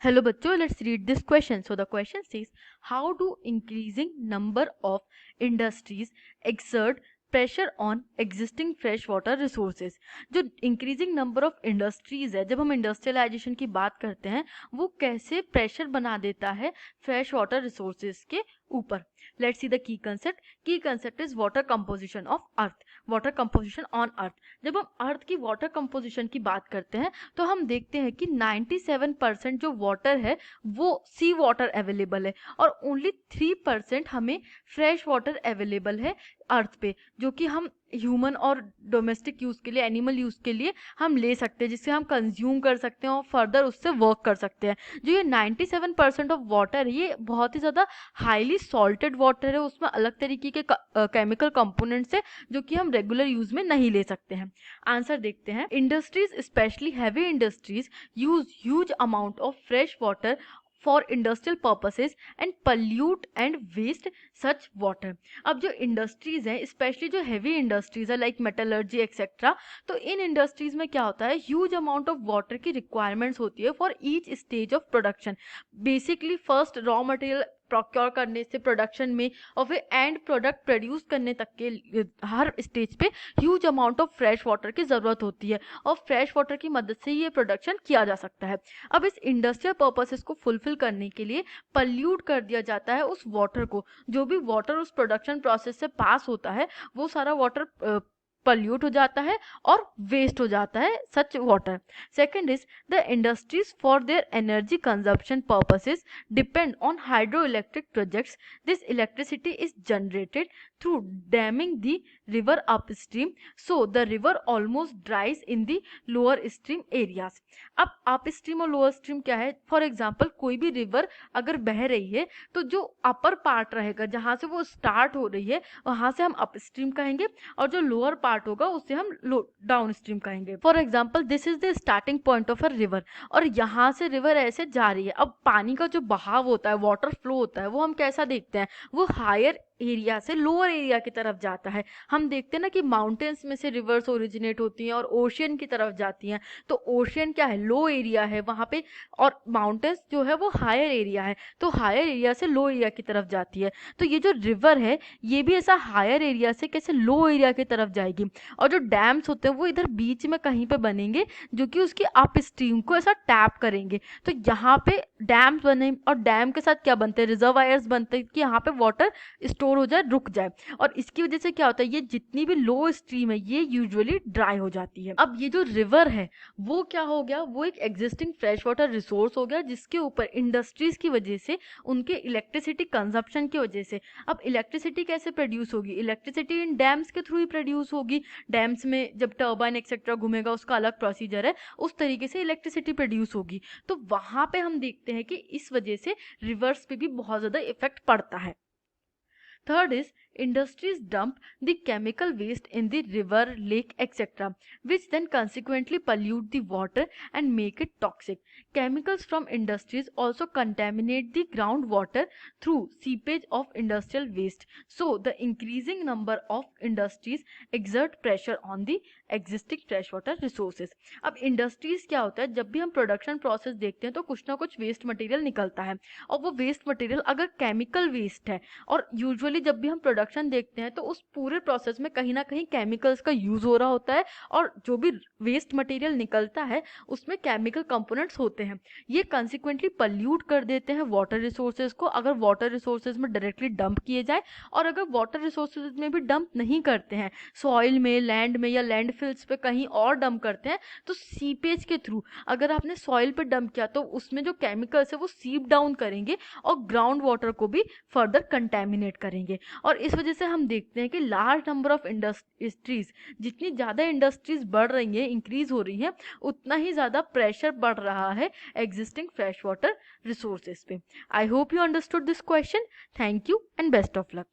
Hello bachcho, let's read this question. So the question says, how do increasing number of industries exert pressure on existing fresh water resources? जो increasing number of industries है, जब हम industrialization की बात करते हैं, वो कैसे pressure बना देता है fresh water resources के ऊपर. Let's see the key concept. Key concept is water composition of earth. Water composition on earth. जब हम अर्थ की वाटर कंपोजिशन की बात करते हैं तो हम देखते हैं कि 97% जो वाटर है वो सी वाटर अवेलेबल है और ओनली 3% हमें फ्रेश वाटर अवेलेबल है अर्थ पे, जो कि हम ह्यूमन और डोमेस्टिक यूज़ के लिए, एनिमल यूज़ के लिए हम ले सकते हैं, जिससे हम कंज्यूम कर सकते हैं और फर्दर उससे वर्क कर सकते हैं. जो ये 97% ऑफ वाटर है ये बहुत ही ज़्यादा हाईली सॉल्टेड वाटर है, उसमें अलग तरीके के केमिकल कंपोनेंट्स है जो कि हम रेगुलर यूज़ में नहीं ले सकते हैं. आंसर देखते हैं. Industries specially heavy industries use huge amount of fresh water for industrial purposes and pollute and waste such water. अब जो इंडस्ट्रीज हैं, स्पेशली जो हैवी इंडस्ट्रीज है लाइक मेटलर्जी एक्सेट्रा, तो इन इंडस्ट्रीज में क्या होता है, ह्यूज अमाउंट ऑफ वाटर की रिक्वायरमेंट्स होती है for each stage of production. Basically first raw material procure करने से प्रोडक्शन में और फिर एंड प्रोडक्ट प्रोड्यूस करने तक के हर स्टेज पे huge amount of fresh water की ज़रूरत होती है और फ्रेश वाटर की मदद से ये प्रोडक्शन किया जा सकता है. अब इस इंडस्ट्रियल पर्पसेस को फुलफिल करने के लिए पल्यूट कर दिया जाता है उस वाटर को. जो भी वाटर उस प्रोडक्शन प्रोसेस से पास होता है वो सारा वाटर पल्यूट हो जाता है और वेस्ट हो जाता है सच water. Second is the industries for their energy consumption purposes depend on hydro electric projects. This electricity is generated through damming the river upstream, so the river almost dries in the lower stream areas. अब upstream और lower stream क्या है? For example कोई भी river अगर बह रही है तो जो अपर पार्ट रहेगा जहाँ से वो स्टार्ट हो रही है वहाँ से हम अपस्ट्रीम कहेंगे और जो लोअर पार्ट होगा उसे हम डाउन स्ट्रीम कहेंगे. For example this is the starting point of a river और यहाँ से रिवर ऐसे जा रही है. अब पानी का जो बहाव होता है, वाटर फ्लो होता है, वो हम कैसा देखते हैं, वो हायर एरिया से लोअर एरिया की तरफ जाता है. हम देखते हैं ना कि माउंटेन्स में से रिवर्स ओरिजिनेट होती हैं और ओशियन की तरफ जाती हैं. तो ओशियन क्या है, लो एरिया है वहाँ पे, और माउंटेन्स जो है वो हायर एरिया है, तो हायर एरिया से लो एरिया की तरफ जाती है. तो ये जो रिवर है ये भी ऐसा हायर एरिया से कैसे लो एरिया की तरफ जाएगी. और जो डैम्स होते हैं वो इधर बीच में कहीं पे बनेंगे जो कि उसकी अप स्ट्रीम को ऐसा टैप करेंगे. तो यहाँ पे डैम्स बने और डैम के साथ क्या बनते हैं, रिजर्वायर्स बनते हैं कि यहाँ पे वाटर स्टोर हो जाए, रुक जाए. और इसकी वजह से क्या होता है, ये जितनी भी लो स्ट्रीम है ये यूजुअली ड्राई हो जाती है. अब ये जो रिवर है वो क्या हो गया, वो एक एग्जिस्टिंग फ्रेश वाटर रिसोर्स हो गया जिसके ऊपर इंडस्ट्रीज की वजह से, उनके इलेक्ट्रिसिटी कंजप्शन की वजह से, अब इलेक्ट्रिसिटी कैसे प्रोड्यूस होगी, इलेक्ट्रिसिटी इन डैम्स के थ्रू ही प्रोड्यूस होगी. डैम्स में जब टर्बाइन एक्सेट्रा घूमेगा उसका अलग प्रोसीजर है, उस तरीके से इलेक्ट्रिसिटी प्रोड्यूस होगी. तो वहां पे हम देखते हैं कि इस वजह से रिवर्स पे भी बहुत ज्यादा इफेक्ट पड़ता है. Third is industries dump the chemical waste in the river, lake, etc., which then consequently pollute the water and make it toxic. Chemicals from industries also contaminate the groundwater through seepage of industrial waste. So the increasing number of industries exert pressure on the existing freshwater resources. अब industries क्या होता है, जब भी हम production process देखते हैं तो कुछ ना कुछ वेस्ट मटेरियल निकलता है और वो वेस्ट मटेरियल अगर केमिकल वेस्ट है, और यूजुअली जब भी हम प्रोडक्शन देखते हैं तो उस पूरे प्रोसेस में कहीं ना कहीं केमिकल्स का यूज हो रहा होता है और जो भी वेस्ट मटेरियल निकलता है उसमें केमिकल कंपोनेंट्स होते हैं. ये कंसिक्वेंटली पल्यूट कर देते हैं वाटर रिसोर्सेज को अगर वाटर रिसोर्सेज में डायरेक्टली डंप किए जाए, और अगर वाटर रिसोर्सेज में भी डंप नहीं करते हैं, सॉइल में, लैंड में या लैंडफिल्स पे कहीं और डंप करते हैं, तो सीपेज के थ्रू अगर आपने सॉइल पे डंप किया तो उसमें जो केमिकल्स है वो सीप डाउन करेंगे और ग्राउंड वाटर को भी फर्दर कंटेमिनेट करेंगे. और इस वजह से हम देखते हैं कि लार्ज नंबर ऑफ इंडस्ट्रीज, जितनी ज़्यादा इंडस्ट्रीज बढ़ रही हैं, इंक्रीज हो रही हैं, उतना ही ज़्यादा प्रेशर बढ़ रहा है एग्जिस्टिंग फ्रेश वाटर रिसोर्सेज पे. I hope you understood this question. Thank you and best of luck.